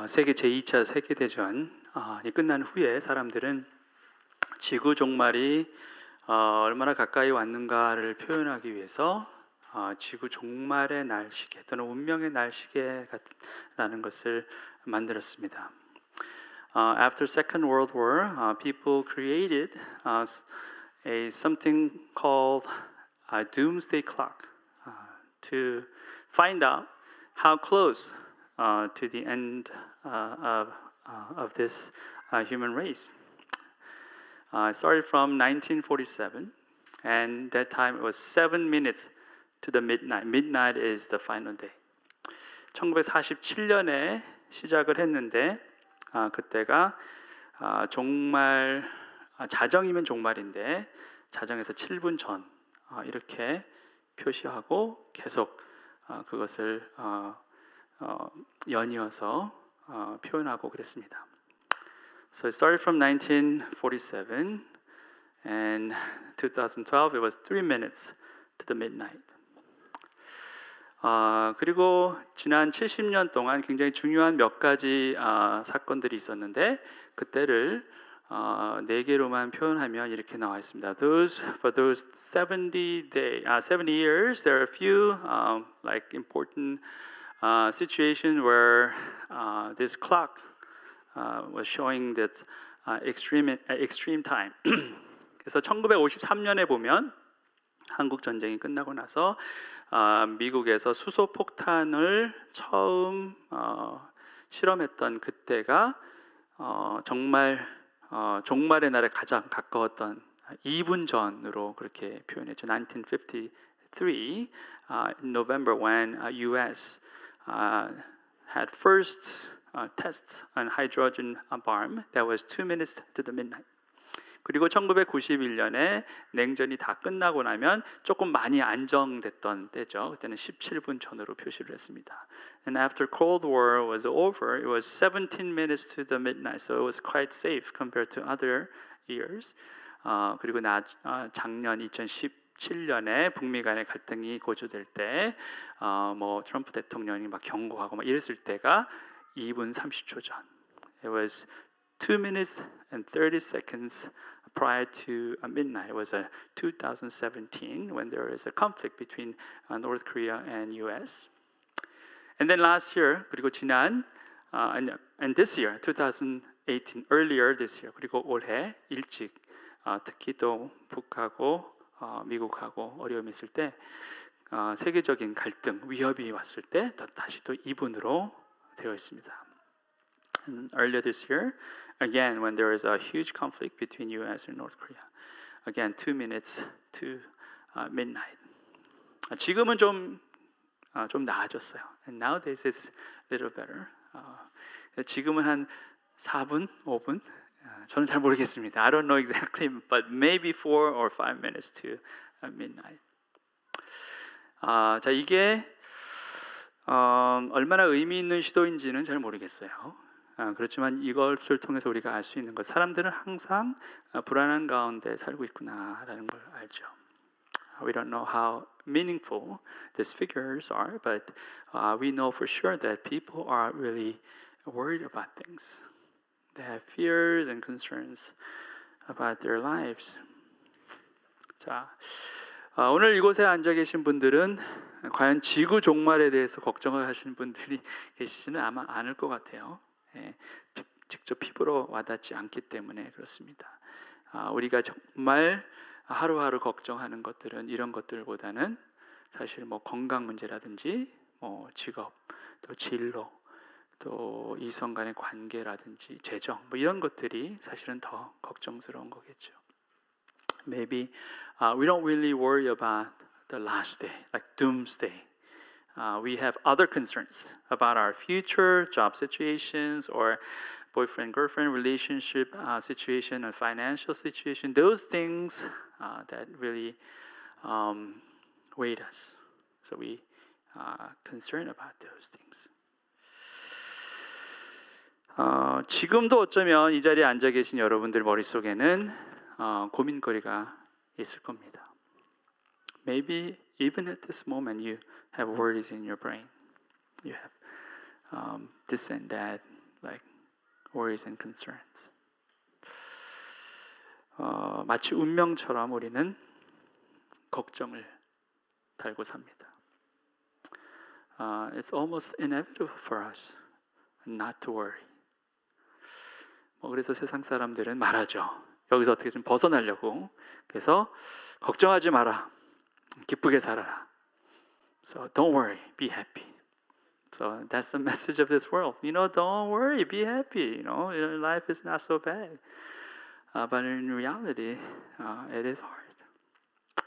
세계 제2차 세계대전이 끝난 후에 사람들은 지구 종말이 얼마나 가까이 왔는가를 표현하기 위해서 지구 종말의 날시계 또는 운명의 날시계라는 것을 만들었습니다. After Second World War, people created something called a doomsday clock to find out how close to the end of this human race. It started from 1947, and that time it was 7 minutes to the midnight. Midnight is the final day. 1947년에 시작을 했는데 그때가 종말, 자정이면 종말인데 자정에서 7분 전 이렇게 표시하고 계속 그것을 연이어서 표현하고 그랬습니다. So it started from 1947 and 2012 it was 3 minutes to the midnight. 그리고 지난 70년 동안 굉장히 중요한 몇 가지 사건들이 있었는데 그때를 4개로만 표현하면 이렇게 나와 있습니다. For those 70 years, there are a few like important situation where this clock was showing that extreme time. 그래서 1953년에 보면 한국 전쟁이 끝나고 나서 미국에서 수소 폭탄을 처음 실험했던 그때가 정말 종말의 날에 가장 가까웠던 2분 전으로 그렇게 표현했죠. 1953 in November when U.S. Had first tests on hydrogen bomb that was 2 minutes to the midnight. 그리고 1991년에 냉전이 다 끝나고 나면 조금 많이 안정됐던 때죠. 그때는 17분 전으로 표시를 했습니다. And after Cold War was over, it was 17 minutes to the midnight, so it was quite safe compared to other years. 그리고 작년 2017년에 북미 간의 갈등이 고조될 때, 뭐 트럼프 대통령이 막 경고하고 막 이랬을 때가 2분 30초 전. It was 2 minutes and 30 seconds prior to midnight. It was 2017 when there is a conflict between North Korea and U.S. And then last year, 그리고 지난 and this year, 2018, earlier this year, 그리고 올해 일찍 특히 또 북하고 미국하고 어려움이 있을 때 세계적인 갈등, 위협이 왔을 때 다시 또 2분으로 되어 있습니다. And earlier this year, again, when there is a huge conflict between U.S. and North Korea, again, 2 minutes to midnight. 지금은 좀 나아졌어요. And nowadays it's a little better. 지금은 한 4분, 5분? 저는 잘 모르겠습니다. I don't know exactly, but maybe 4 or 5 minutes to midnight. 자, 이게 얼마나 의미 있는 시도인지는 잘 모르겠어요. 그렇지만 이것을 통해서 우리가 알 수 있는 것, 사람들은 항상 불안한 가운데 살고 있구나라는 걸 알죠. We don't know how meaningful these figures are, but we know for sure that people are really worried about things. They have fears and concerns about their lives. 자, 오늘 이곳에 앉아 계신 분들은 과연 지구 종말에 대해서 걱정을 하시는 분들이 계시지는 아마 않을 것 같아요. 직접 피부로 와닿지 않기 때문에 그렇습니다. 우리가 정말 하루하루 걱정하는 것들은 이런 것들보다는 사실 뭐 건강 문제라든지 뭐 직업, 또 진로, 또 이성 간의 관계라든지 재정 뭐 이런 것들이 사실은 더 걱정스러운 거겠죠. Maybe we don't really worry about the last day, like doomsday. We have other concerns about our future, job situations, or boyfriend-girlfriend relationship situation, or financial situation. Those things that really weight us. So we concern about those things. 지금도 어쩌면 이 자리에 앉아 계신 여러분들 머릿속에는 고민거리가 있을 겁니다. Maybe even at this moment you have worries in your brain. You have this and that, like worries and concerns. 마치 운명처럼 우리는 걱정을 달고 삽니다. It's almost inevitable for us not to worry. 그래서 세상 사람들은 말하죠. 여기서 어떻게 좀 벗어나려고. 그래서 걱정하지 마라. 기쁘게 살아라. So don't worry, be happy. So that's the message of this world. Don't worry, be happy. Your life is not so bad. But in reality, it is hard.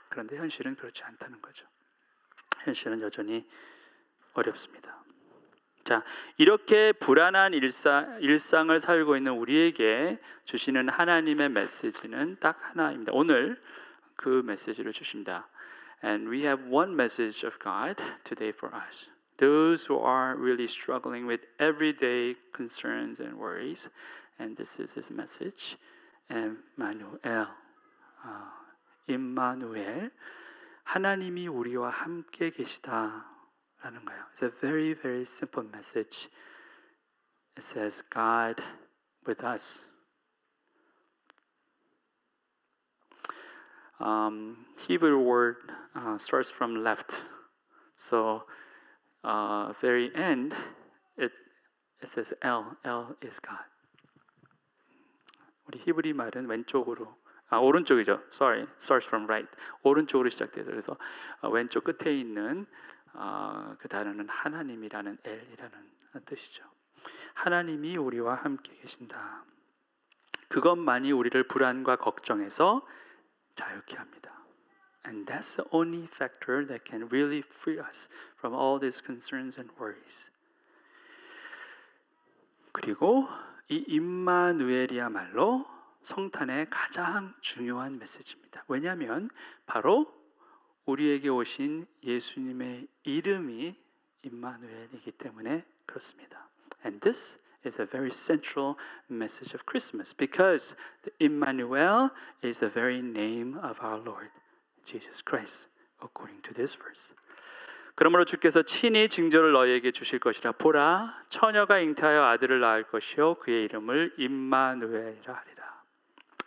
그런데 현실은 그렇지 않다는 거죠. 현실은 여전히 어렵습니다. 자, 이렇게 불안한 일상을 살고 있는 우리에게 주시는 하나님의 메시지는 딱 하나입니다. 오늘 그 메시지를 주십니다. And we have one message of God today for us. Those who are really struggling with everyday concerns and worries. And this is his message. Emmanuel. 임마누엘. 하나님이 우리와 함께 계시다라는 거예요. It's a very, very simple message. It says God with us. Hebrew word starts from left. So very end it says L is God. 우리 히브리 말은 왼쪽으로 오른쪽이죠. Sorry, starts from right. 오른쪽으로 시작돼서 그래서 왼쪽 끝에 있는 그 단어는 하나님이라는 L이라는 뜻이죠. 하나님이 우리와 함께 계신다. 그것만이 우리를 불안과 걱정에서 자유케 합니다. And that's the only factor that can really free us from all these concerns and worries. 그리고 이 임마누엘이야말로 성탄의 가장 중요한 메시지입니다. 왜냐하면 바로 우리에게 오신 예수님의 이름이 임마누엘이기 때문에 그렇습니다. And this is a very central message of Christmas because the Emmanuel is the very name of our Lord Jesus Christ, according to this verse. 그러므로 주께서 친히 징조를 너희에게 주실 것이라. 보라, 처녀가 잉태하여 아들을 낳을 것이요 그의 이름을 임마누엘이라 하리라.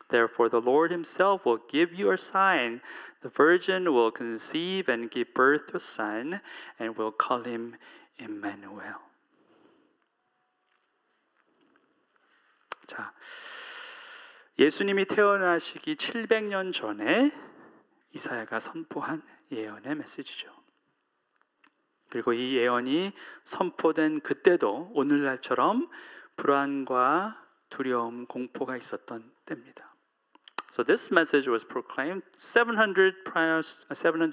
Therefore the Lord himself will give you a sign. The virgin will conceive and give birth to a son and will call him Emmanuel. 자, 예수님이 태어나시기 700년 전에 이사야가 선포한 예언의 메시지죠. 그리고 이 예언이 선포된 그때도 오늘날처럼 불안과 두려움, 공포가 있었던 때입니다. So this message was proclaimed 700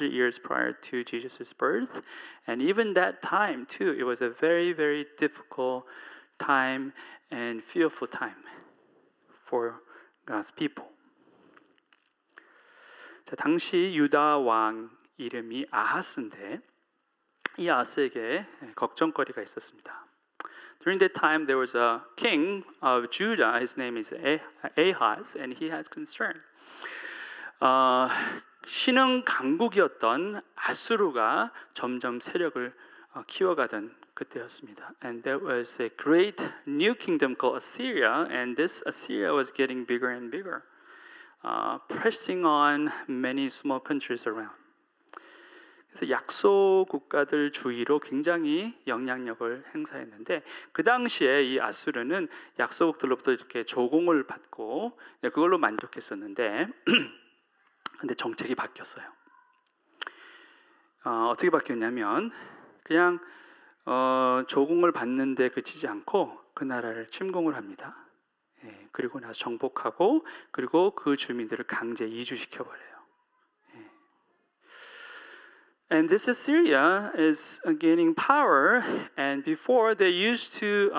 years prior to Jesus' birth, and even that time too, it was a very, very difficult time and fearful time for God's people. 자, 당시 유다 왕 이름이 아하스인데 이 아하스에게 걱정거리가 있었습니다. During that time, there was a king of Judah. His name is Ahaz, and he has concern. 신흥 강국이었던 아수르가 점점 세력을 키워가던 그때였습니다. And there was a great new kingdom called Assyria, and this Assyria was getting bigger and bigger, pressing on many small countries around. 그래서 약소 국가들 주위로 굉장히 영향력을 행사했는데 그 당시에 이 아수르는 약소국들로부터 이렇게 조공을 받고 그걸로 만족했었는데 근데 정책이 바뀌었어요. 어떻게 바뀌었냐면 그냥 조공을 받는데 그치지 않고 그 나라를 침공을 합니다. 그리고 나서 정복하고 그리고 그 주민들을 강제 이주시켜버려요. And this Assyria is gaining power, and before they used to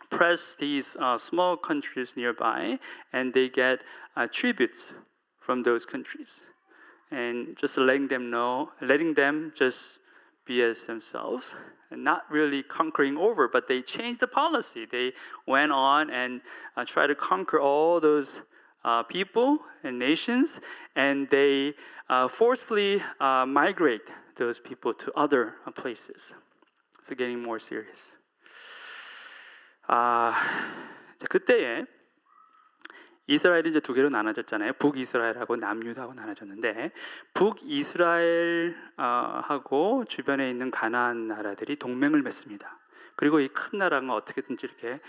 press these small countries nearby, and they get tributes from those countries, and just letting them just be as themselves, and not really conquering over, but they changed the policy. They went on and tried to conquer all those people and nations, and they forcefully migrate those people to other places. So getting more serious. 그때에 이스라엘이 이제 두 개로 나눠졌잖아요. 북이스라엘하고 남유다하고 나눠졌는데 북이스라엘하고 주변에 있는 가나안 나라들이 동맹을 맺습니다. 그리고 이 큰 나라가 어떻게든지 이렇게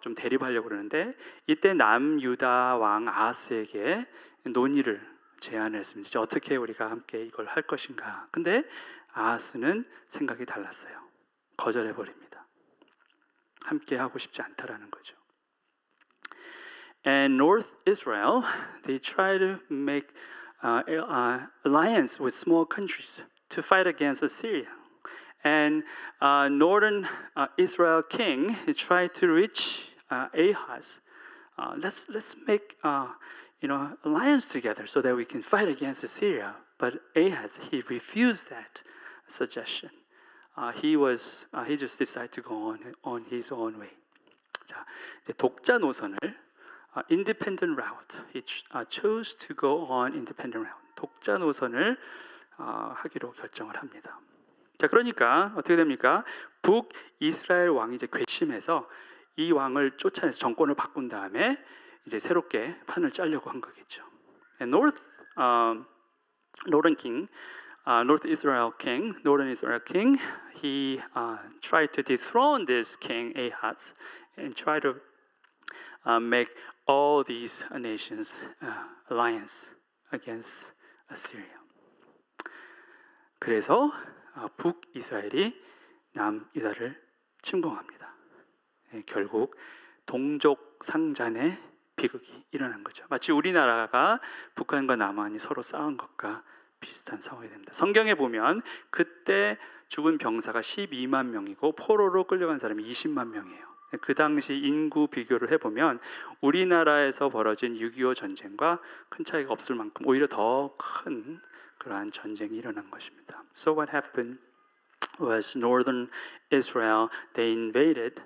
좀 대립하려고 그러는데 이때 남유다 왕 아하스에게 논의를 제안을 했습니다. 이제 어떻게 우리가 함께 이걸 할 것인가. 근데 아하스는 생각이 달랐어요. 거절해 버립니다. 함께 하고 싶지 않다라는 거죠. And North Israel, they try to make alliance with small countries to fight against Assyria. And northern Israel king tried to reach Ahaz. Let's make alliance together so that we can fight against Assyria. But Ahaz, he refused that suggestion. He just decided to go on his own way. 자, 이제 독자 노선을 independent route. He chose to go on independent route. 독자 노선을 하기로 결정을 합니다. 자, 그러니까 어떻게 됩니까? 북이스라엘 왕이 이제 괘씸해서 이 왕을 쫓아내서 정권을 바꾼 다음에 이제 새롭게 판을 짜려고 한 거겠죠. And Northern Israel king, he tried to dethrone this king Ahaz and try to make all these nations alliance against Assyria. 그래서 북이스라엘이 남유다를 침공합니다. 결국 동족 상잔의 비극이 일어난 거죠. 마치 우리나라가 북한과 남한이 서로 싸운 것과 비슷한 상황이 됩니다. 성경에 보면 그때 죽은 병사가 12만 명이고 포로로 끌려간 사람이 20만 명이에요. 그 당시 인구 비교를 해보면 우리나라에서 벌어진 6.25 전쟁과 큰 차이가 없을 만큼 오히려 더 큰 그러한 전쟁이 일어난 것입니다. So what happened was northern Israel, they invaded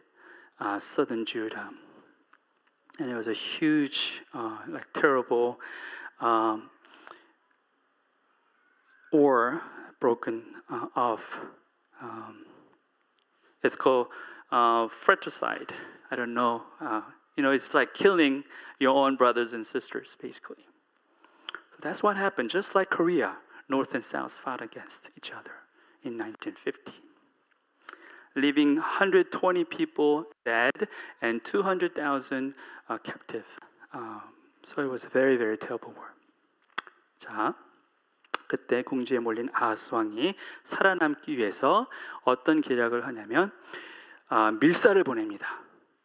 southern Judah. And it was a huge, terrible war broken off. It's called fratricide. I don't know. It's like killing your own brothers and sisters, basically. So that's what happened. Just like Korea, North and South fought against each other in 1950. Leaving 120 people dead and 200,000 captive. So it was a very, very terrible war. 자, 그때 궁지에 몰린 아하스 왕이 살아남기 위해서 어떤 계략을 하냐면 밀사를 보냅니다.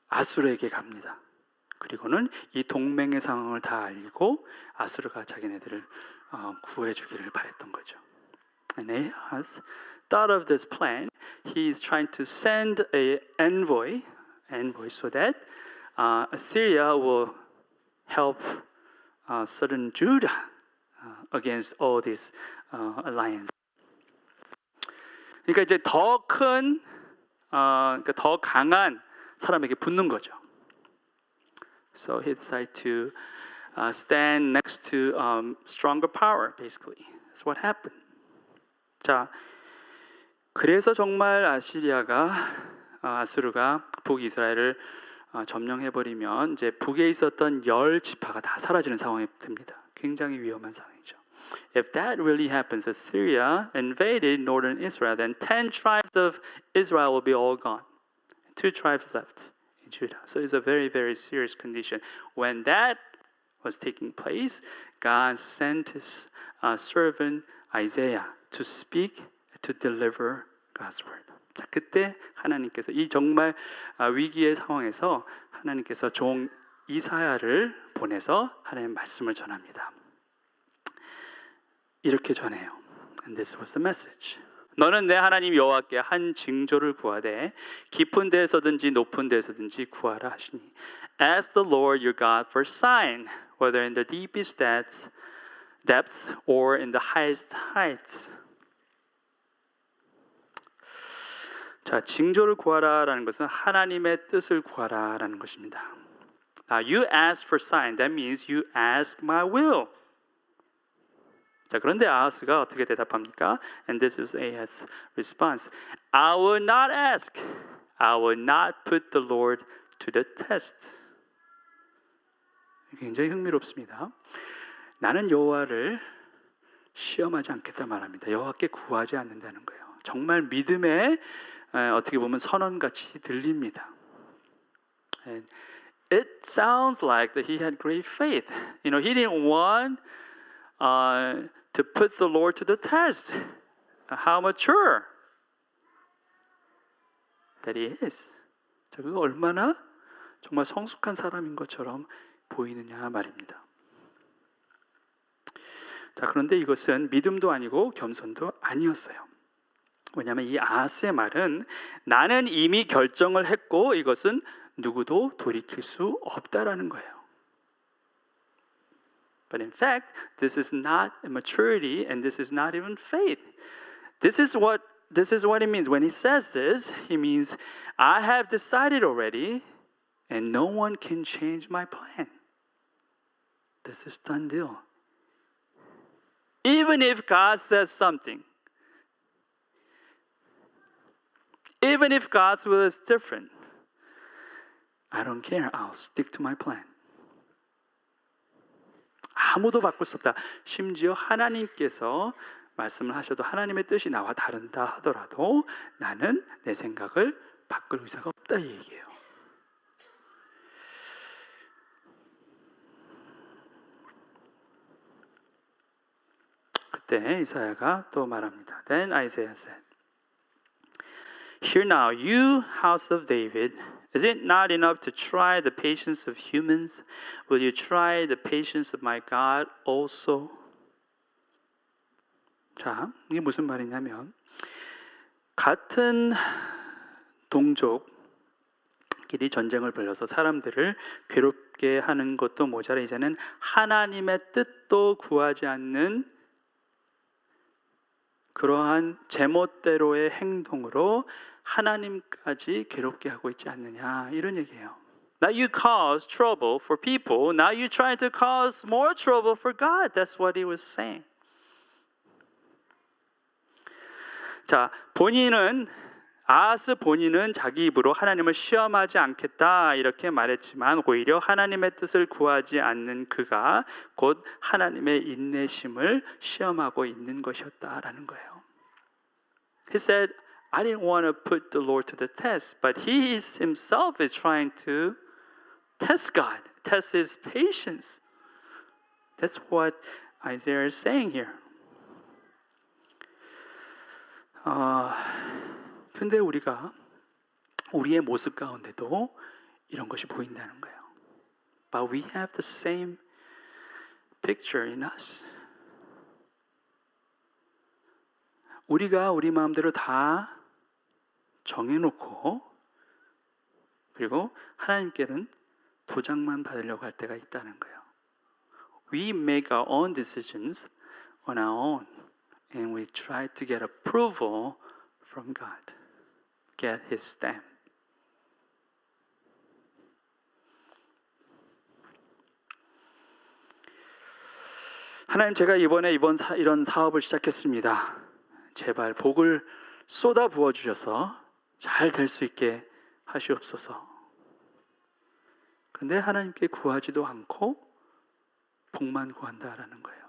아수르에게 갑니다. 그리고는 이 동맹의 상황을 다 알고 아수르가 자기네들을 구해주기를 바랬던 거죠. And Ahaz thought of this plan. He is trying to send an envoy so that Assyria will help southern Judah against all this alliance. 그러니까 이제 더 강한 사람에게 붙는 거죠. So he decided to stand next to stronger power, basically. That's what happened. 자, 그래서 정말 아수르가 북이스라엘을 점령해버리면 이제 북에 있었던 10지파가 다 사라지는 상황이 됩니다. 굉장히 위험한 상황이죠. If that really happens, Assyria invaded northern Israel, then 10 tribes of Israel will be all gone. 2 tribes left in Judah. So it's a very, very serious condition. When that was taking place, God sent his servant Isaiah to speak, to deliver God's word. 자, 그때 하나님께서 이 정말 위기의 상황에서 하나님께서 종 이사야를 보내서 하나님의 말씀을 전합니다. 이렇게 전해요. And this was the message. 너는 내 하나님 여호와께 한 징조를 구하되 깊은 데에서든지 높은 데에서든지 구하라 하시니 Ask the Lord your God for sign, whether in the deepest depths or in the highest heights. 자, 징조를 구하라라는 것은 하나님의 뜻을 구하라라는 것입니다. You ask for sign. That means you ask my will. 자, 그런데 아하스가 어떻게 대답합니까? And this is Ahaz's response. I will not ask. I will not put the Lord to the test. 굉장히 흥미롭습니다. 나는 여호와를 시험하지 않겠다 말합니다. 여호와께 구하지 않는다는 거예요. 정말 믿음의 어떻게 보면 선언같이 들립니다. And it sounds like that he had great faith. You know, he didn't want to put the Lord to the test. How mature that he is. 그가 얼마나 정말 성숙한 사람인 것처럼 보이느냐 말입니다. 자, 그런데 이것은 믿음도 아니고 겸손도 아니었어요. 왜냐하면 이 아하스의 말은 나는 이미 결정을 했고 이것은 누구도 돌이킬 수 없다라는 거예요. But in fact, this is not a maturity and this is not even faith. This is what it means. When he says this, he means I have decided already and no one can change my plan. This is done deal. Even if God says something, even if God's will is different, I don't care. I'll stick to my plan. 아무도 바꿀 수 없다. 심지어 하나님께서 말씀을 하셔도 하나님의 뜻이 나와 다른다 하더라도 나는 내 생각을 바꿀 의사가 없다 이 얘기예요. 그때 이사야가 또 말합니다. Then Isaiah said, Hear now, you house of David, is it not enough to try the patience of humans? Will you try the patience of my God also? 자, 이게 무슨 말이냐면 같은 동족끼리 전쟁을 벌여서 사람들을 괴롭게 하는 것도 모자라 이제는 하나님의 뜻도 구하지 않는 그러한 제멋대로의 행동으로 하나님까지 괴롭게 하고 있지 않느냐 이런 얘기예요. Now you cause trouble for people. Now you try to cause more trouble for God. That's what he was saying. 자, 아하스 본인은 자기 입으로 하나님을 시험하지 않겠다 이렇게 말했지만 오히려 하나님의 뜻을 구하지 않는 그가 곧 하나님의 인내심을 시험하고 있는 것이었다라는 거예요. He said, I didn't want to put the Lord to the test, but he himself is trying to test God, test his patience. That's what Isaiah is saying here. 근데 우리가 우리의 모습 가운데도 이런 것이 보인다는 거예요. But we have the same picture in us. 우리가 우리 마음대로 다 정해놓고 그리고 하나님께는 도장만 받으려고 할 때가 있다는 거예요. We make our own decisions on our own and we try to get approval from God. Get his stamp. 하나님 제가 이번에 이런 사업을 시작했습니다. 제발 복을 쏟아 부어 주셔서 잘 될 수 있게 하시옵소서. 그런데 하나님께 구하지도 않고 복만 구한다라는 거예요.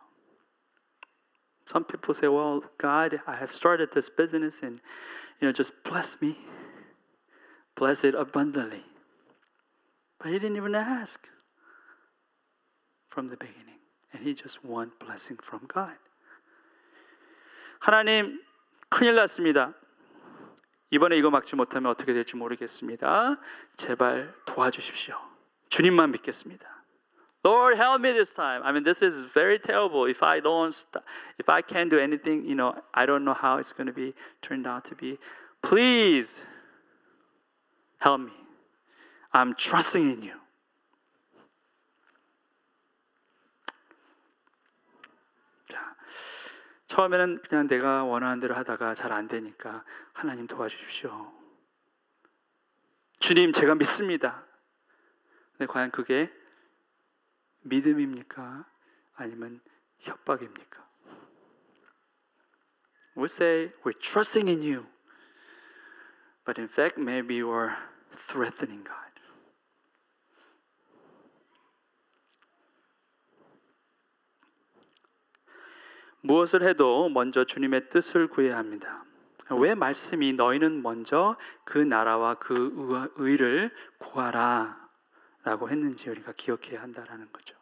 Some people say, well, God, I have started this business and, just bless me. Bless it abundantly. But he didn't even ask from the beginning. And he just want blessing from God. 하나님, 큰일 났습니다. 이번에 이거 막지 못하면 어떻게 될지 모르겠습니다. 제발 도와주십시오. 주님만 믿겠습니다. Lord, help me this time. I mean, this is very terrible. If I can't do anything, I don't know how it's going to be turned out to be. Please help me. I'm trusting in you. 자, 처음에는 그냥 내가 원하는 대로 하다가 잘 안 되니까 하나님 도와주십시오. 주님, 제가 믿습니다. 근데 과연 그게 믿음입니까? 아니면 협박입니까? We say we're trusting in you. but in fact maybe you are threatening God. 무엇을 해도 먼저 주님의 뜻을 구해야 합니다. 왜 말씀이 너희는 먼저 그 나라와 그 의를 구하라 라고 했는지 우리가 기억해야 한다라는 거죠.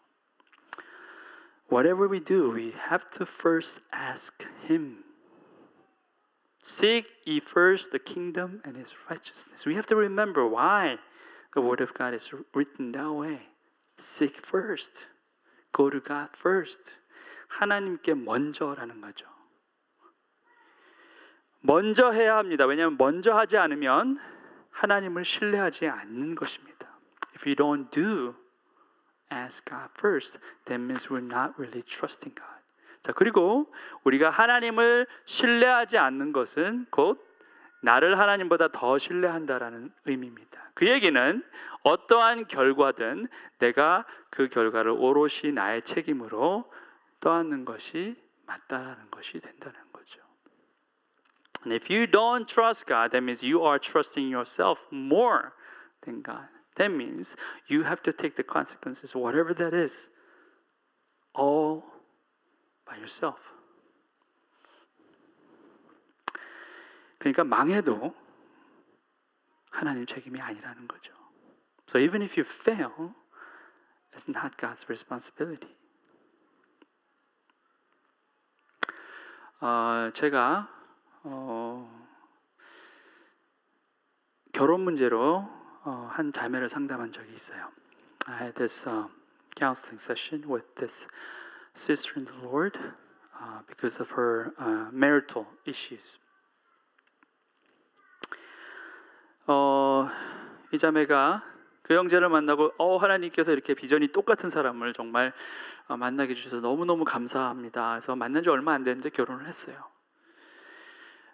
Whatever we do, we have to first ask Him. Seek ye first the kingdom and His righteousness. We have to remember why the Word of God is written that way. Seek first. Go to God first. 하나님께 먼저라는 거죠. 먼저 해야 합니다. 왜냐하면 먼저 하지 않으면 하나님을 신뢰하지 않는 것입니다. If you don't do ask God first, that means we're not really trusting God. 자, 그리고 우리가 하나님을 신뢰하지 않는 것은 곧 나를 하나님보다 더 신뢰한다라는 의미입니다. 그 얘기는 어떠한 결과든 내가 그 결과를 오롯이 나의 책임으로 떠안는 것이 맞다라는 것이 된다는 거죠. And if you don't trust God, that means you are trusting yourself more than God. That means you have to take the consequences, whatever that is, all by yourself. 그러니까 망해도 하나님 책임이 아니라는 거죠. So even if you fail, it's not God's responsibility. 제가 결혼 문제로 한 자매를 상담한 적이 있어요. I had this counseling session with this sister in the Lord because of her marital issues. 이 자매가 그 형제를 만나고 하나님께서 이렇게 비전이 똑같은 사람을 정말 만나게 해주셔서 너무너무 감사합니다. 그래서 만난 지 얼마 안 됐는데 결혼을 했어요.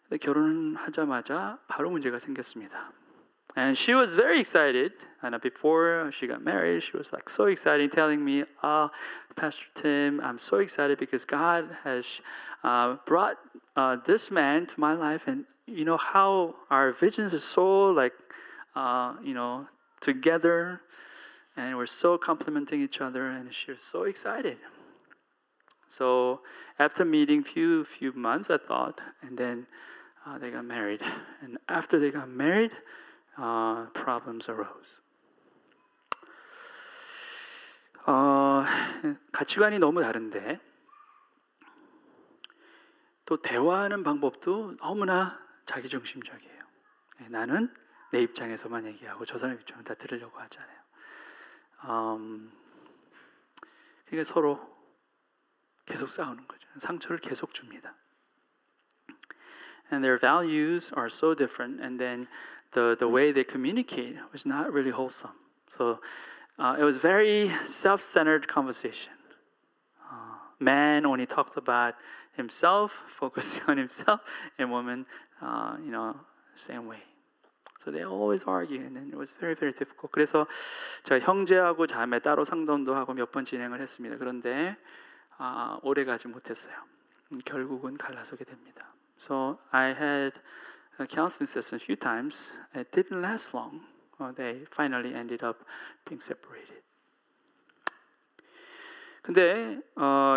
근데 결혼하자마자 바로 문제가 생겼습니다. And she was very excited. And before she got married, she was like so excited, telling me, Pastor Tim, I'm so excited because God has brought this man to my life, and you know how our visions are so like, together, and we're so complimenting each other, and she was so excited. So after meeting few months, I thought, and then they got married. And after they got married, problems arose. 가치관이 너무 다른데 또 대화하는 방법도 너무나 자기중심적이에요. 나는 내 입장에서만 얘기하고 저 사람 입장은 다 들으려고 하잖아요. 그러니까 서로 계속 싸우는 거죠. 상처를 계속 줍니다. And their values are so different, and then the way they communicate was not really wholesome. So it was very self-centered conversation. Man only talked about himself, focusing on himself, and woman, same way. So they always argue, and then it was very, very difficult. 그래서 제가 형제하고 자매 따로 상담도 하고 몇 번 진행을 했습니다. 그런데 오래 가지 못했어요. 결국은 갈라서게 됩니다. So I had a counseling session a few times. It didn't last long. They finally ended up being separated. 근데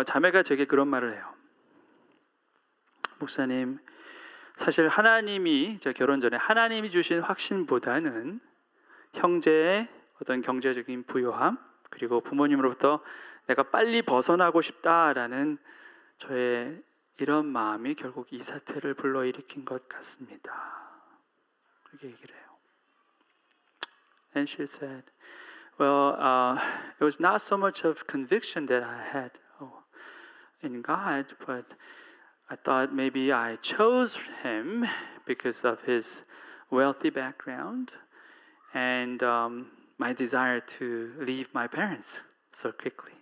자매가 제게 그런 말을 해요. 목사님, 사실 하나님이 저 결혼 전에 하나님이 주신 확신보다는 형제의 어떤 경제적인 부요함, 그리고 부모님으로부터 내가 빨리 벗어나고 싶다라는 저의 이런 마음이 결국 이 사태를 불러일으킨 것 같습니다. 그렇게 얘기를 해요. And she said, well, it was not so much of conviction that I had in God, but I thought maybe I chose him because of his wealthy background and my desire to leave my parents so quickly.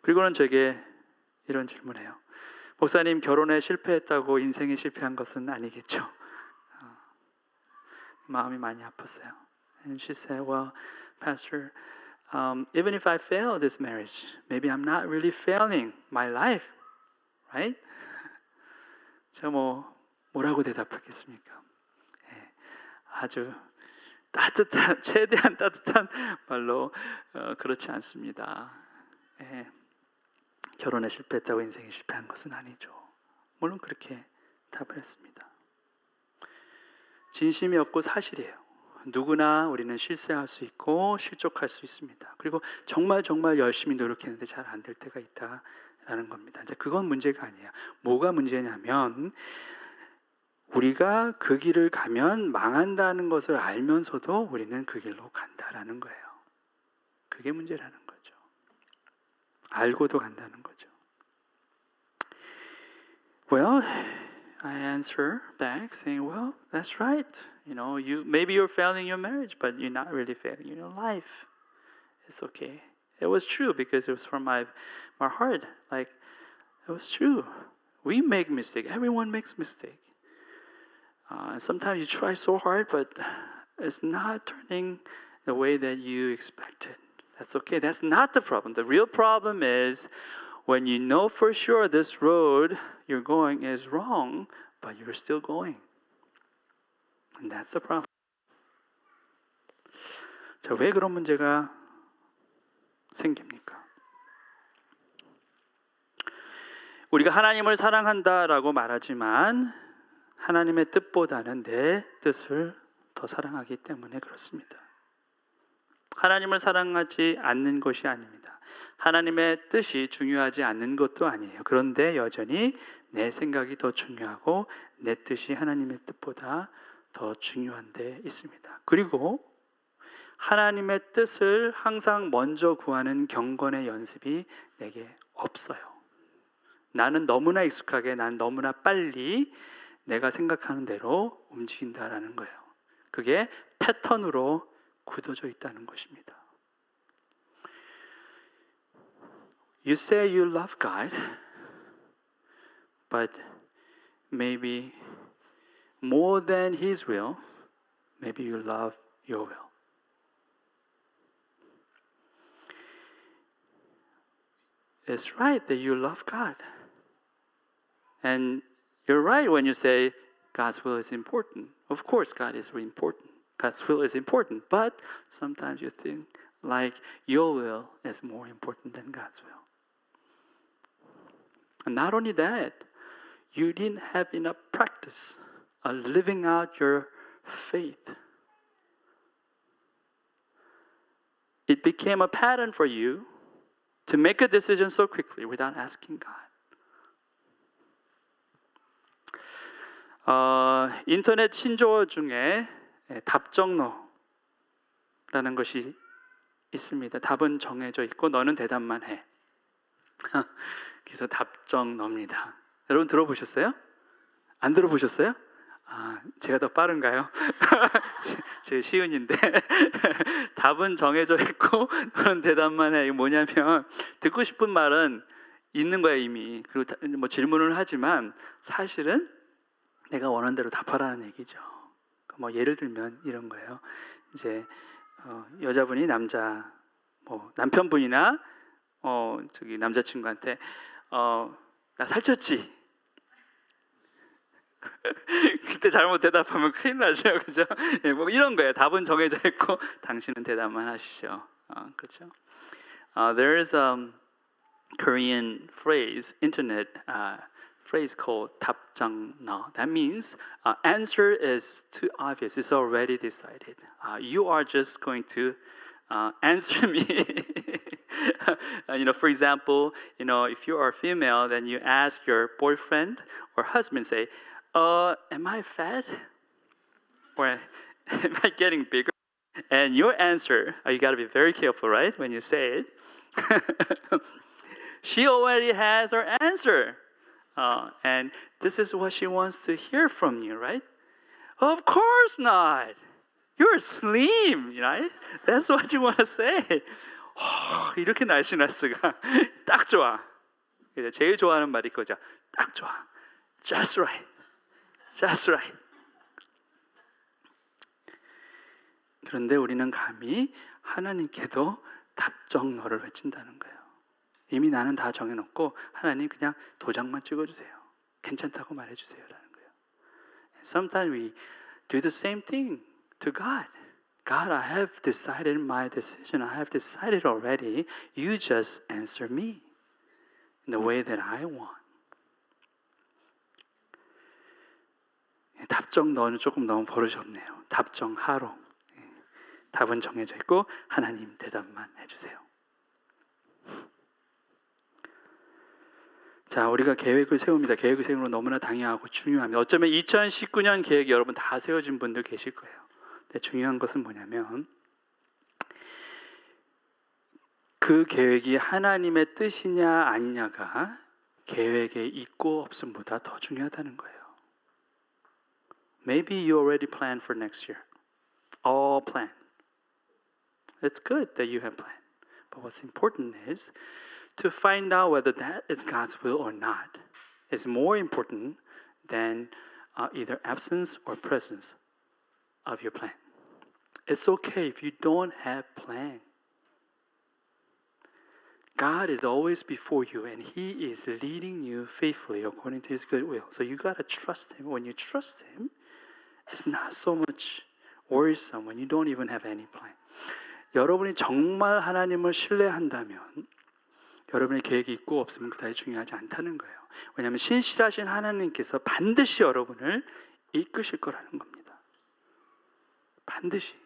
그리고는 제게 이런 질문해요. 목사님, 결혼에 실패했다고 인생에 실패한 것은 아니겠죠? 마음이 많이 아팠어요. And she said, well, Pastor, even if I fail this marriage, maybe I'm not really failing my life, right? 제가 뭐라고 대답하겠습니까? 예, 아주 따뜻한, 최대한 따뜻한 말로 그렇지 않습니다. 예, 결혼에 실패했다고 인생이 실패한 것은 아니죠. 물론 그렇게 답을 했습니다. 진심이 없고 사실이에요. 누구나 우리는 실수할 수 있고 실족할 수 있습니다. 그리고 정말 열심히 노력했는데 잘 안 될 때가 있다라는 겁니다. 이제 그건 문제가 아니에요. 뭐가 문제냐면 우리가 그 길을 가면 망한다는 것을 알면서도 우리는 그 길로 간다라는 거예요. 그게 문제라는 거죠. 알고도 간다는 거죠. Well, I answer back saying, well, that's right. You know, maybe you're failing your marriage, but you're not really failing your life. It's okay. It was true because it was from my heart. Like, it was true. We make mistake. Everyone makes mistake. Sometimes you try so hard, but it's not turning the way that you expected. That's okay. That's not the problem. The real problem is when you know for sure this road you're going is wrong, but you're still going. And that's the problem. 자, 왜 그런 문제가 생깁니까? 우리가 하나님을 사랑한다라고 말하지만 하나님의 뜻보다는 내 뜻을 더 사랑하기 때문에 그렇습니다. 하나님을 사랑하지 않는 것이 아닙니다. 하나님의 뜻이 중요하지 않는 것도 아니에요. 그런데 여전히 내 생각이 더 중요하고 내 뜻이 하나님의 뜻보다 더 중요한 데 있습니다. 그리고 하나님의 뜻을 항상 먼저 구하는 경건의 연습이 내게 없어요. 나는 너무나 익숙하게, 난 너무나 빨리 내가 생각하는 대로 움직인다라는 거예요. 그게 패턴으로 굳어져 있다는 것입니다. You say you love God, but maybe more than His will, maybe you love your will. It's right that you love God. And you're right when you say God's will is important. Of course, God is really important. God's will is important. But sometimes you think like your will is more important than God's will. And not only that, you didn't have enough practice of living out your faith. It became a pattern for you to make a decision so quickly without asking God. 인터넷 신조어 중에 답정너라는 것이 있습니다. 답은 정해져 있고 너는 대답만 해. 그래서 답정너입니다. 여러분 들어보셨어요? 안 들어보셨어요? 제가 더 빠른가요? 제 시은인데 답은 정해져 있고 너는 대답만 해. 이게 뭐냐면 듣고 싶은 말은 있는 거야 이미. 그리고 뭐 질문을 하지만 사실은 내가 원하는 대로 답하라는 얘기죠. 뭐 예를 들면 이런 거예요. 이제 여자분이 남편분이나 저기 남자친구한테 나 살쪘지. 그때 잘못 대답하면 큰일 나죠, 그죠? 예, 뭐 이런 거예요. 답은 정해져 있고 당신은 대답만 하시죠. 그렇죠? There is a Korean phrase, internet phrase called 답정너. That means answer is too obvious. It's already decided. You are just going to answer me. For example, if you are female, then you ask your boyfriend or husband, say, am I fat? Or am I getting bigger? And your answer, you got to be very careful, right? When you say it. She already has her answer. And this is what she wants to hear from you, right? Of course not. You're slim, right? That's what you want to say. 이렇게 날씬할수가 딱 좋아. 제일 좋아하는 말이 그거죠. 딱 좋아. Just right. Just right. 그런데 우리는 감히 하나님께도 답정너를 외친다는 거예요. 이미 나는 다 정해놓고 하나님 그냥 도장만 찍어주세요. 괜찮다고 말해주세요라는 거예요. Sometimes we do the same thing to God. God, I have decided my decision. I have decided already. You just answer me in the way that I want. 답정 너는 조금 너무 버릇이 없네요. 답정하러. 답은 정해져 있고 하나님 대답만 해주세요. 자, 우리가 계획을 세웁니다. 계획을 세우는 건 너무나 당연하고 중요합니다. 어쩌면 2019년 계획이 여러분 다 세워진 분들 계실 거예요. 근데 중요한 것은 뭐냐면 그 계획이 하나님의 뜻이냐 아니냐가 계획에 있고 없음보다 더 중요하다는 거예요. Maybe you already planned for next year. All planned. It's good that you have planned. But what's important is to find out whether that is God's will or not. Is more important than either absence or presence of your plan. It's okay if you don't have plan. God is always before you and He is leading you faithfully according to His good will. So you got to trust Him. When you trust Him, it's not so much worrisome when you don't even have any plan. 여러분이 정말 하나님을 신뢰한다면 여러분의 계획이 있고 없으면 그다지 중요하지 않다는 거예요. 왜냐하면 신실하신 하나님께서 반드시 여러분을 이끄실 거라는 겁니다. 반드시.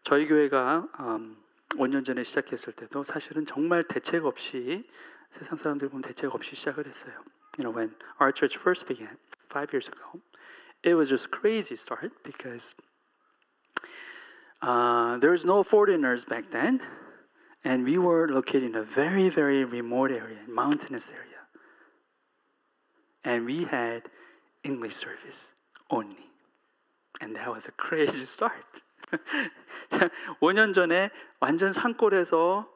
저희 교회가 5년 전에 시작했을 때도 사실은 정말 대책 없이 세상 사람들 보면 대책 없이 시작을 했어요. You know, when our church first began 5 years ago, it was just crazy start because there was no foreigners back then, and we were located in a very, very remote area, mountainous area, and we had English service only, and that was a crazy start. 5년 전에 완전 산골에서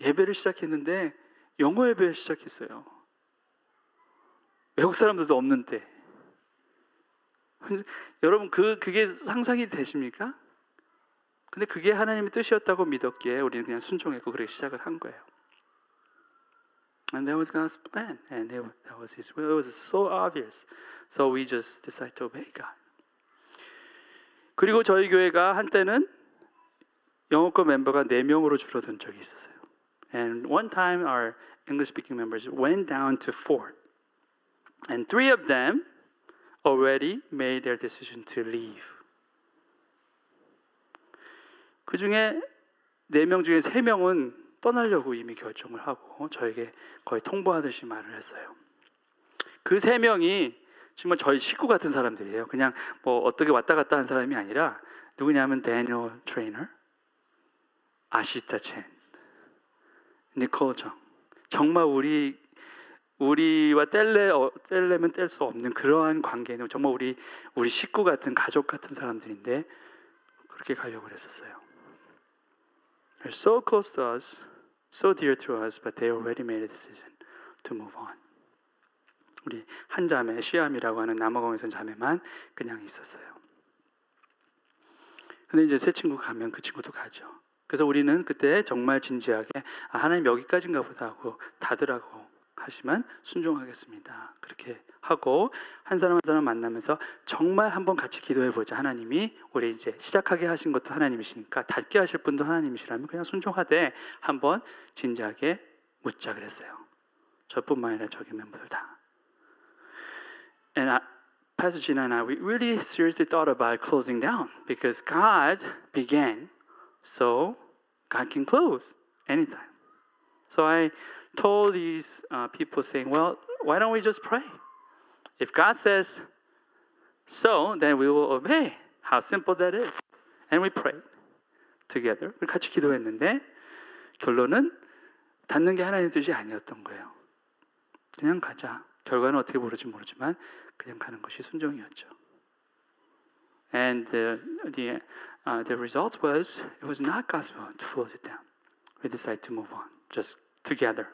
예배를 시작했는데 영어 예배를 시작했어요. 외국 사람들도 없는데. 여러분 그게 상상이 되십니까? 근데 그게 하나님의 뜻이었다고 믿었기에 우리는 그냥 순종했고 그렇게 시작을 한 거예요. And that was God's plan, and that was His will. It was so obvious, so we just decided to obey God. 그리고 저희 교회가 한때는 영어권 멤버가 4명으로 줄어든 적이 있었어요. And one time our English-speaking members went down to 4. And 3 of them already made their decision to leave. 그 중에 4명 중에 3명은 떠나려고 이미 결정을 하고 저에게 거의 통보하듯이 말을 했어요. 그 3명이 정말 저희 식구 같은 사람들이에요. 그냥 뭐 어떻게 왔다 갔다 한 사람이 아니라 누구냐면 데니얼 트레이너, 아시타 첸, 니콜 정. 정말 우리와 뗄래면 뗄 수 없는 그러한 관계는 정말 우리 식구 같은 가족 같은 사람들인데 그렇게 가려고 했었어요. They're so close to us, so dear to us, but they already made a decision to move on. 우리 한 자매, 시암이라고 하는 남아공에서 자매만 그냥 있었어요. 근데 이제 새 친구 가면 그 친구도 가죠. 그래서 우리는 그때 정말 진지하게 하나님 여기까지인가 보다 하고 다들하고 하지만 순종하겠습니다. 그렇게 하고 한 사람 한 사람 만나면서 정말 한번 같이 기도해보자. 하나님이 우리 이제 시작하게 하신 것도 하나님이시니까 닫게 하실 분도 하나님이시라면 그냥 순종하되 한번 진지하게 묻자 그랬어요. 저뿐만 아니라 저기 멤버들 다. And Pastor Gina and I, we really seriously thought about closing down because God began, so God can close anytime. So I told these people saying, well, why don't we just pray? If God says so, then we will obey. How simple that is. And we prayed together. 우리 같이 기도했는데 결론은 닫는 게 하나님의 뜻이 아니었던 거예요. 그냥 가자. 결과는 어떻게 모르지만 그냥 가는 것이 순종이었죠. And the result was it was not God's will to close it down. We decided to move on, just together,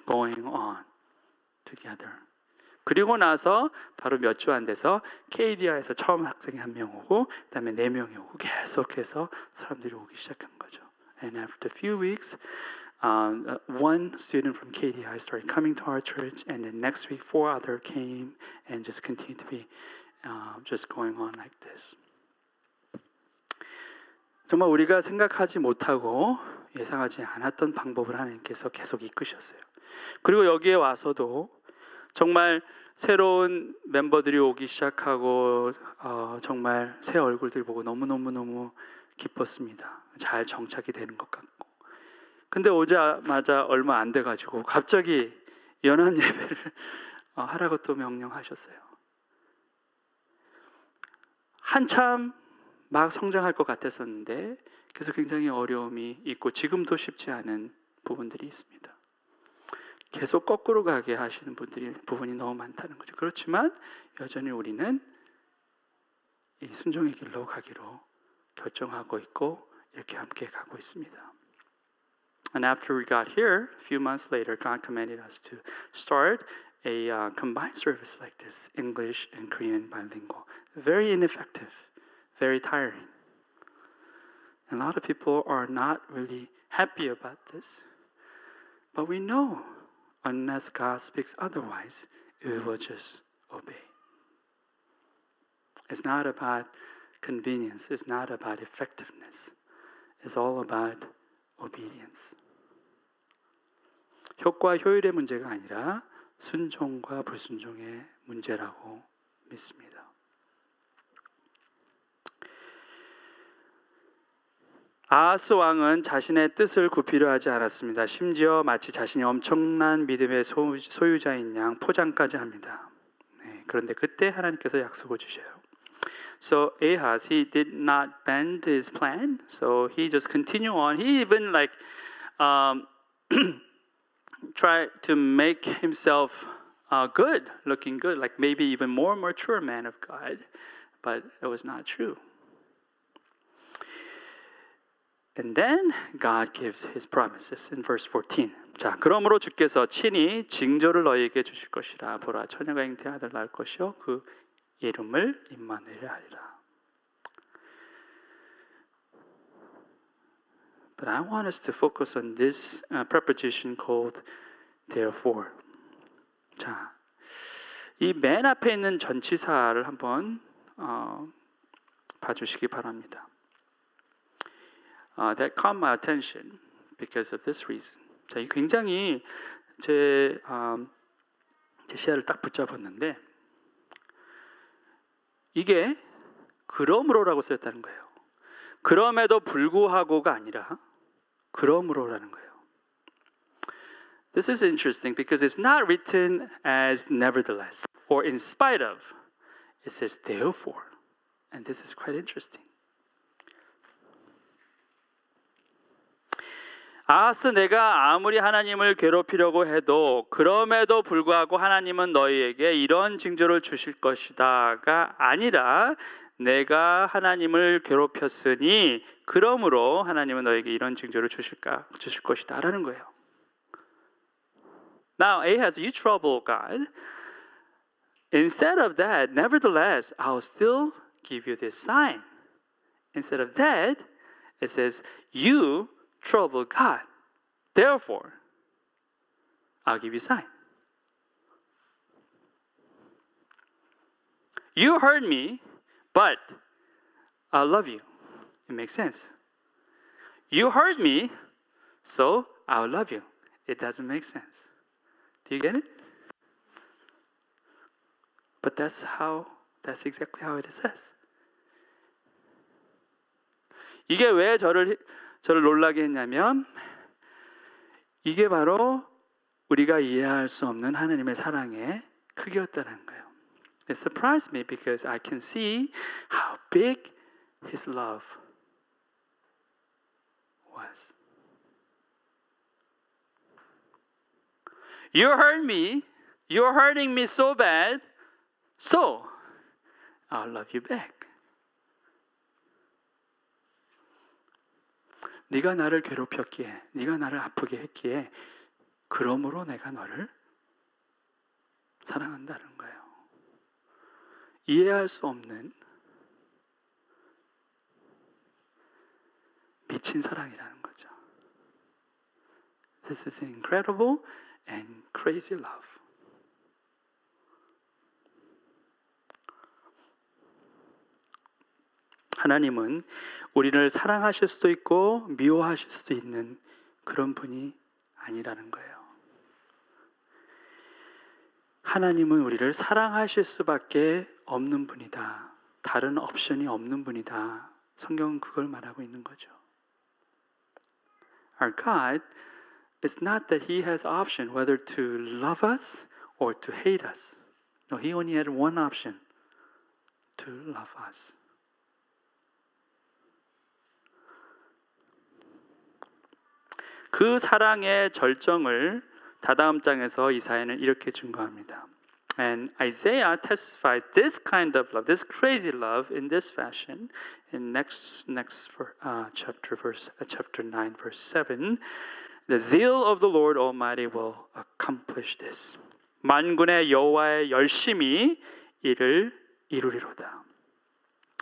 going on together. 그리고 나서 바로 몇 주 안 돼서 KDI에서 처음 학생이 한 명 오고 그다음에 4명이 오고 계속해서 사람들이 오기 시작한 거죠. And after a few weeks, one student from KDI started coming to our church, and then next week 4 other came, and just continued to be just going on like this. 정말 우리가 생각하지 못하고 예상하지 않았던 방법을 하나님께서 계속 이끄셨어요. 그리고 여기에 와서도 정말 새로운 멤버들이 오기 시작하고 정말 새 얼굴들 보고 너무 기뻤습니다. 잘 정착이 되는 것 같고. 근데 오자마자 얼마 안 돼가지고 갑자기 연합 예배를 하라고 또 명령하셨어요. 한참 막 성장할 것 같았었는데 계속 굉장히 어려움이 있고 지금도 쉽지 않은 부분들이 있습니다. 계속 거꾸로 가게 하시는 부분이 너무 많다는 거죠. 그렇지만 여전히 우리는 이 순종의 길로 가기로 결정하고 있고 이렇게 함께 가고 있습니다. And after we got here, a few months later, God commanded us to start a combined service like this, English and Korean bilingual. Very ineffective, very tiring. And a lot of people are not really happy about this. But we know, unless God speaks otherwise, we will just obey. It's not about convenience. It's not about effectiveness. It's all about obedience. 효과 효율의 문제가 아니라 순종과 불순종의 문제라고 믿습니다. 아하스 왕은 자신의 뜻을 굽히려 하지 않았습니다. 심지어 마치 자신이 엄청난 믿음의 소유자인 양 포장까지 합니다. 그런데 그때 하나님께서 약속을 주셔요. So Ahaz, he did not bend his plan. So he just continued on. He even tried to make himself good, looking good, like maybe even more mature man of God. But it was not true. And then God gives his promises in verse 14. 자, 그러므로 주께서 친히 징조를 너희에게 주실 것이라. 보라, 처녀가 잉태한 아들 낳을 것이요 그 이름을 임마누엘 하리라. But I want us to focus on this preposition called therefore. 자, 이 맨 앞에 있는 전치사를 한번 봐주시기 바랍니다. That caught my attention because of this reason. 자, 이 굉장히 제 시야를 딱 붙잡았는데 이게 그러므로라고 쓰였다는 거예요. 그럼에도 불구하고가 아니라 그러므로라는 거예요. This is interesting because it's not written as nevertheless or in spite of. It says therefore. And this is quite interesting. 아하스 내가 아무리 하나님을 괴롭히려고 해도 그럼에도 불구하고 하나님은 너희에게 이런 징조를 주실 것이다가 아니라 내가 하나님을 괴롭혔으니 그러므로 하나님은 너에게 이런 징조를 주실 것이다 라는 거예요. Now Ahaz, you trouble God. Instead of that, nevertheless, I'll still give you this sign. Instead of that, it says, you trouble God. Therefore, I'll give you a sign. You hurt me, but I love you. It makes sense. You hurt me, so I'll love you. It doesn't make sense. Do you get it? But that's exactly how it says. 이게 왜 저를 놀라게 했냐면 이게 바로 우리가 이해할 수 없는 하나님의 사랑의 크기였다는 거예요. It surprised me because I can see how big His love was. You hurt me. You're hurting me so bad. So, I'll love you back. 네가 나를 괴롭혔기에, 네가 나를 아프게 했기에 그러므로 내가 너를 사랑한다는 거예요. 이해할 수 없는 미친 사랑이라는 거죠. This is incredible and crazy love. 하나님은 우리를 사랑하실 수도 있고 미워하실 수도 있는 그런 분이 아니라는 거예요. 하나님은 우리를 사랑하실 수밖에 없는 분이다. 다른 옵션이 없는 분이다. 성경은 그걸 말하고 있는 거죠. Our God is not that He has option whether to love us or to hate us. No, He only had one option, to love us. 그 사랑의 절정을 다다음 장에서 이사야는 이렇게 증거합니다. And Isaiah testified this kind of love, this crazy love, in this fashion. In next chapter 9, verse 7, the zeal of the Lord Almighty will accomplish this. 만군의 여호와의 열심이 이를 이루리로다.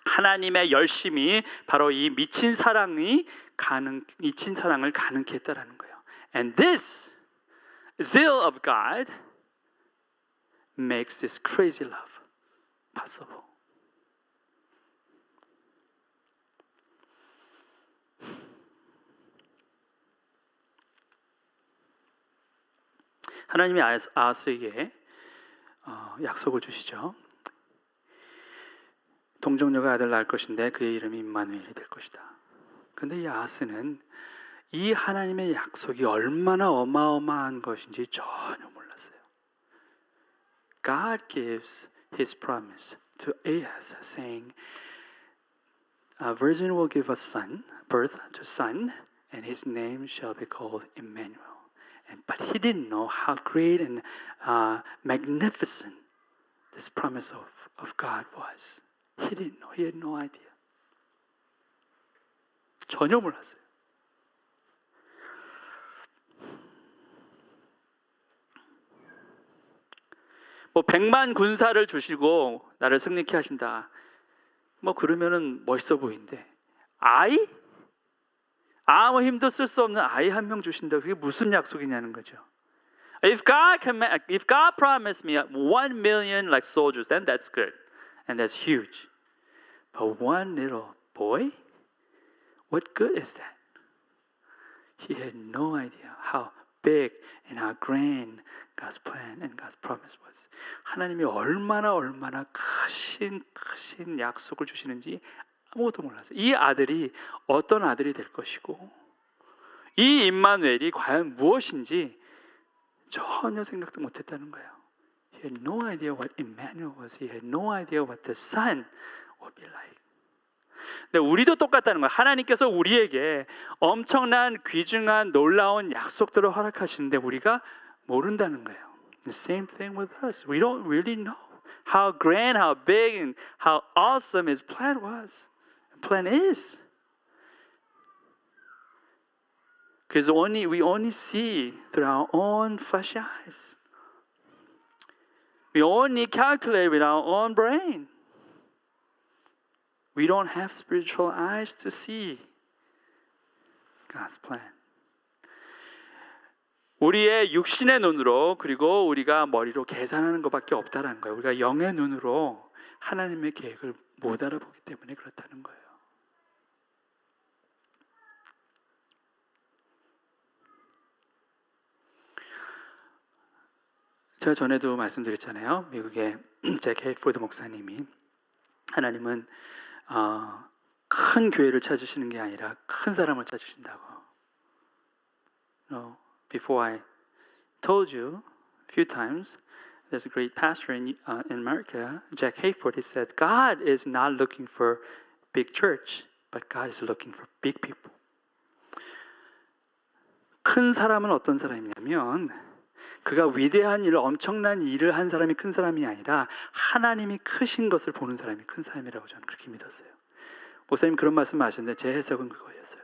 하나님의 열심이 바로 이 미친 사랑을 가능케 했다라는 거예요. And this zeal of God makes this crazy love possible. 하나님이 아하스에게 약속을 주시죠. 동정녀가 아들 낳을 것인데 그의 이름이 임마누엘이 될 것이다. 그런데 이 아하스는 이 하나님의 약속이 얼마나 어마어마한 것인지 전혀 몰랐어요. God gives His promise to Ahaz, saying, "A virgin will give birth to son, and his name shall be called Emmanuel." But he didn't know how great and magnificent this promise of God was. He didn't know. He had no idea. 전혀 몰랐어요. 뭐 100만 군사를 주시고 나를 승리케 하신다. 뭐 그러면은 멋있어 보이는데 아이? 아무 힘도 쓸 수 없는 아이 한 명 주신다. 그게 무슨 약속이냐는 거죠. If God promised me 1 million like soldiers, then that's good, and that's huge. But one little boy, what good is that? He had no idea how big and how grand God's plan and God's promise was. 하나님이 얼마나 크신 약속을 주시는지 아무것도 몰랐어요. 이 아들이 어떤 아들이 될 것이고 이 임마누엘이 과연 무엇인지 전혀 생각도 못했다는 거예요. He had no idea what Emmanuel was. He had no idea what the son would be like. 근데 우리도 똑같다는 거예요. 하나님께서 우리에게 엄청난 귀중한 놀라운 약속들을 허락하시는데 우리가 모른다는 거예요. The same thing with us. We don't really know how grand, how big, and how awesome His plan was. Plan is. Because we only see through our own fleshy eyes. We only calculate with our own brain. We don't have spiritual eyes to see God's plan. 우리의 육신의 눈으로 그리고 우리가 머리로 계산하는 것밖에 없다는 거예요. 우리가 영의 눈으로 하나님의 계획을 못 알아보기 때문에 그렇다는 거예요. 제가 전에도 말씀드렸잖아요. 미국의 잭 헤이포드 목사님이 하나님은 큰 교회를 찾으시는 게 아니라 큰 사람을 찾으신다고. No, before I told you a few times, there's a great pastor in America, Jack Hayford. He said, God is not looking for big church, but God is looking for big people. 큰 사람은 어떤 사람이냐면 그가 위대한 일을 엄청난 일을 한 사람이 큰 사람이 아니라 하나님이 크신 것을 보는 사람이 큰 사람이라고 저는 그렇게 믿었어요. 목사님 그런 말씀 하셨는데 제 해석은 그거였어요.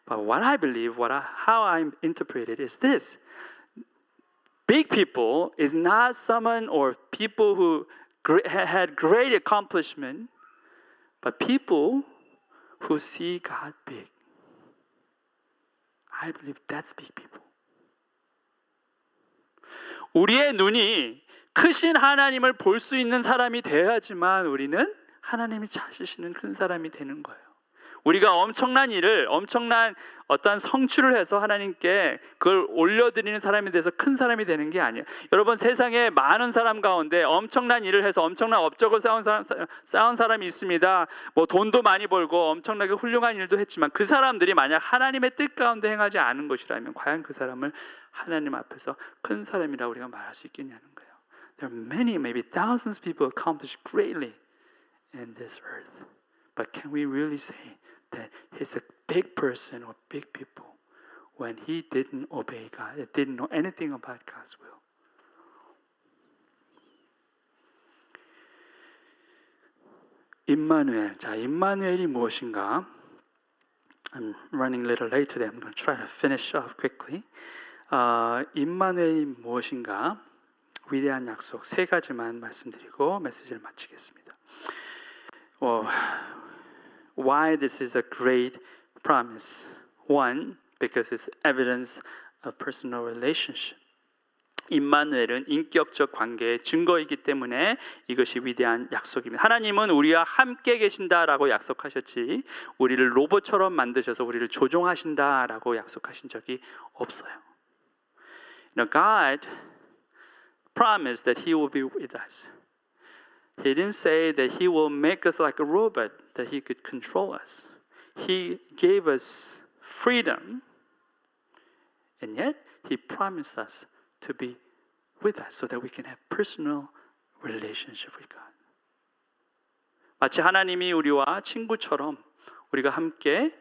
But what I believe, how I interpret it is this. big people is not someone or people who had great accomplishment, but people who see God big. I believe that's big people. 우리의 눈이 크신 하나님을 볼 수 있는 사람이 되어야지만 우리는 하나님이 찾으시는 큰 사람이 되는 거예요. 우리가 엄청난 어떠한 성취를 해서 하나님께 그걸 올려드리는 사람이 돼서 큰 사람이 되는 게 아니에요. 여러분, 세상에 많은 사람 가운데 엄청난 일을 해서 엄청난 업적을 쌓은 사람이 있습니다. 뭐 돈도 많이 벌고 엄청나게 훌륭한 일도 했지만 그 사람들이 만약 하나님의 뜻 가운데 행하지 않은 것이라면 과연 그 사람을 하나님 앞에서 큰 사람이라고 우리가 말할 수 있겠냐는 거예요. There are many, maybe thousands of people accomplish greatly in this earth. But can we really say that he's a big person or big people when he didn't obey God, didn't know anything about God's will? 임마누엘. 자, 임마누엘이 무엇인가? I'm running a little late today. I'm going to try to finish off quickly. 임마누엘이 무엇인가? 위대한 약속 세 가지만 말씀드리고 메시지를 마치겠습니다. Why this is a great promise? One, because it's evidence of personal relationship. 임마누엘은 인격적 관계의 증거이기 때문에 이것이 위대한 약속입니다. 하나님은 우리와 함께 계신다라고 약속하셨지 우리를 로봇처럼 만드셔서 우리를 조종하신다라고 약속하신 적이 없어요. God promised that He will be with us. He didn't say that He will make us like a robot, that He could control us. He gave us freedom, and yet He promised us to be with us so that we can have personal relationship with God. 마치 하나님이 우리와 친구처럼 우리가 함께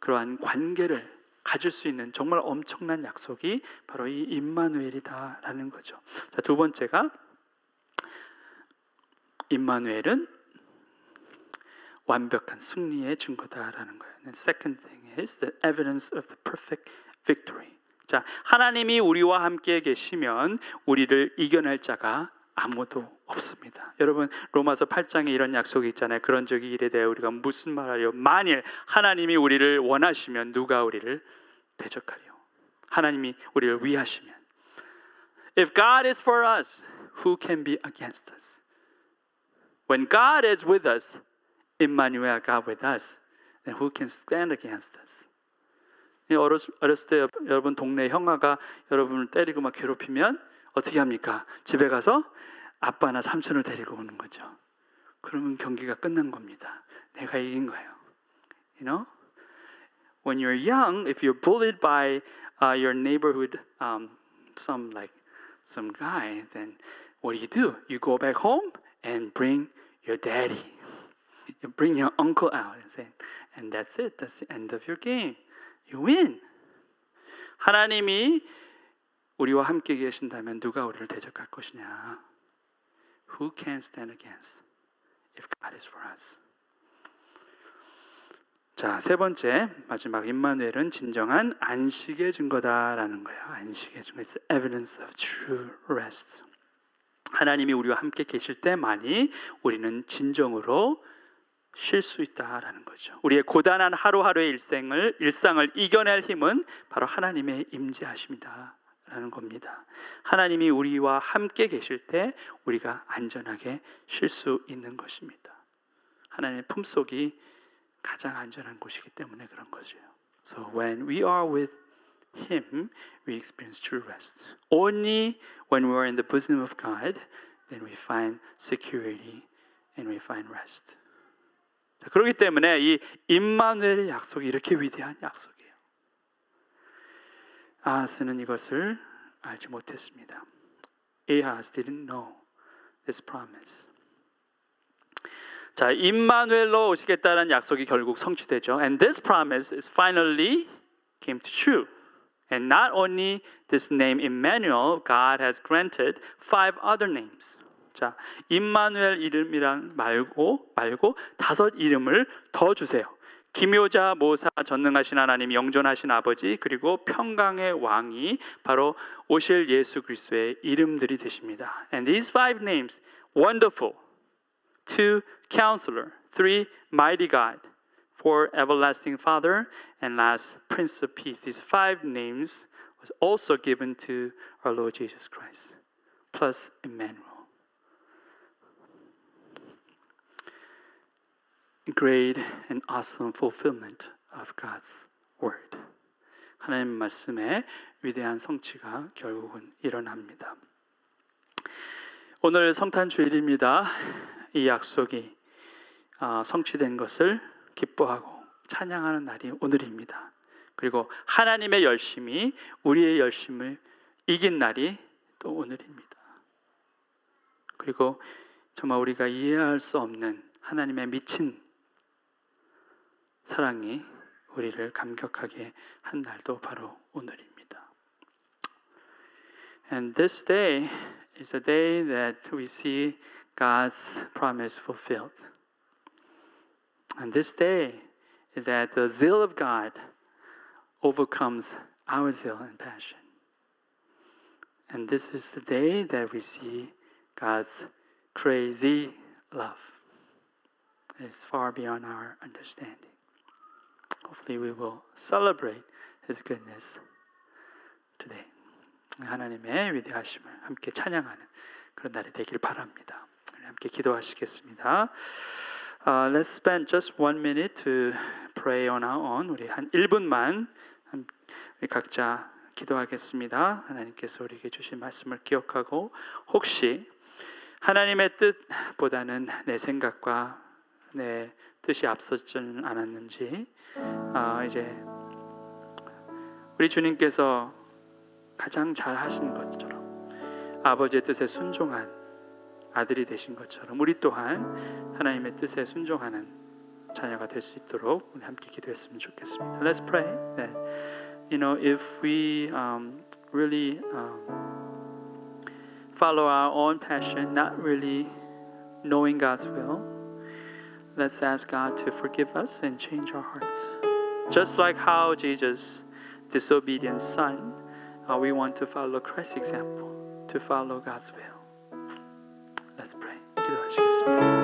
그러한 관계를 가질 수 있는 정말 엄청난 약속이 바로 이 임마누엘이다라는 거죠. 자, 두 번째가 임마누엘은 완벽한 승리의 증거다라는 거예요. And second thing is the evidence of the perfect victory. 자, 하나님이 우리와 함께 계시면 우리를 이겨낼 자가 아무도 없습니다. 여러분, 로마서 8장에 이런 약속이 있잖아요. 그런 적이 이래 대해 우리가 무슨 말하리요? 만일 하나님이 우리를 원하시면 누가 우리를 대적하리요? 하나님이 우리를 위하시면. If God is for us, who can be against us? When God is with us, Emmanuel, God with us, then who can stand against us? 어렸을 때 여러분 동네 형아가 여러분을 때리고 막 괴롭히면 어떻게 합니까? 집에 가서 아빠나 삼촌을 데리고 오는 거죠. 그러면 경기가 끝난 겁니다. 내가 이긴 거예요. You know? When you're young, if you're bullied by your neighborhood, some guy, then what do? You go back home and bring your daddy. You bring your uncle out and say, and that's it. That's the end of your game. You win. 하나님이 우리와 함께 계신다면 누가 우리를 대적할 것이냐? Who can stand against if God is for us? 자, 세 번째 마지막 임마누엘은 진정한 안식의 증거다라는 거예요. 안식의 증거, it's evidence of true rest. 하나님이 우리와 함께 계실 때만이 우리는 진정으로 쉴 수 있다라는 거죠. 우리의 고단한 하루하루의 일상을 이겨낼 힘은 바로 하나님의 임재하심이다라는 겁니다. 하나님이 우리와 함께 계실 때 우리가 안전하게 쉴 수 있는 것입니다. 하나님의 품속이 가장 안전한 곳이기 때문에 그런 거죠. So when we are with Him, we experience true rest. Only when we are in the bosom of God, then we find security and we find rest. 그렇기 때문에 이 임마누엘의 약속이 이렇게 위대한 약속이에요. 아하스는 이것을 알지 못했습니다. Ahaz didn't know this promise. 자, 임마누엘로 오시겠다는 약속이 결국 성취되죠. And this promise is finally came to true. And not only this name Emmanuel, God has granted 5 other names. 자, 임마누엘 이름이란 말고 5 이름을 더 주세요. 기묘자 모사 전능하신 하나님, 영존하신 아버지, 그리고 평강의 왕이 바로 오실 예수 그리스도의 이름들이 되십니다. And these five names, wonderful, 2, counselor, 3, mighty God, 4, everlasting Father, and last, Prince of Peace. These five names was also given to our Lord Jesus Christ, plus Emmanuel. Great and awesome fulfillment of God's word. 하나님 말씀의 위대한 성취가 결국은 일어납니다. 오늘 성탄 주일입니다. 이 약속이 성취된 것을 기뻐하고 찬양하는 날이 오늘입니다. 그리고 하나님의 열심이 우리의 열심을 이긴 날이 또 오늘입니다. 그리고 정말 우리가 이해할 수 없는 하나님의 미친 사랑이 우리를 감격하게 한 날도 바로 오늘입니다. And this day is a day that we see God's promise fulfilled. And this day is that the zeal of God overcomes our zeal and passion. And this is the day that we see God's crazy love. It's far beyond our understanding. Hopefully we will celebrate His goodness today. 하나님의 위대하심을 함께 찬양하는 그런 날이 되길 바랍니다. 함께 기도하시겠습니다. Let's spend just 1 minute to pray on our own. 우리 한 1분만 우리 각자 기도하겠습니다. 하나님께서 우리에게 주신 말씀을 기억하고 혹시 하나님의 뜻보다는 내 생각과 내 뜻이 앞섰지는 않았는지 이제 우리 주님께서 가장 잘 하신 것처럼 아버지의 뜻에 순종한 아들이 되신 것처럼 우리 또한 하나님의 뜻에 순종하는 자녀가 될 수 있도록 우리 함께 기도했으면 좋겠습니다. Let's pray that if we really follow our own passion, not really knowing God's will, let's ask God to forgive us and change our hearts. Just like how Jesus, disobedient son, we want to follow Christ's example, to follow God's will. Let's pray. 기도하시겠습니다.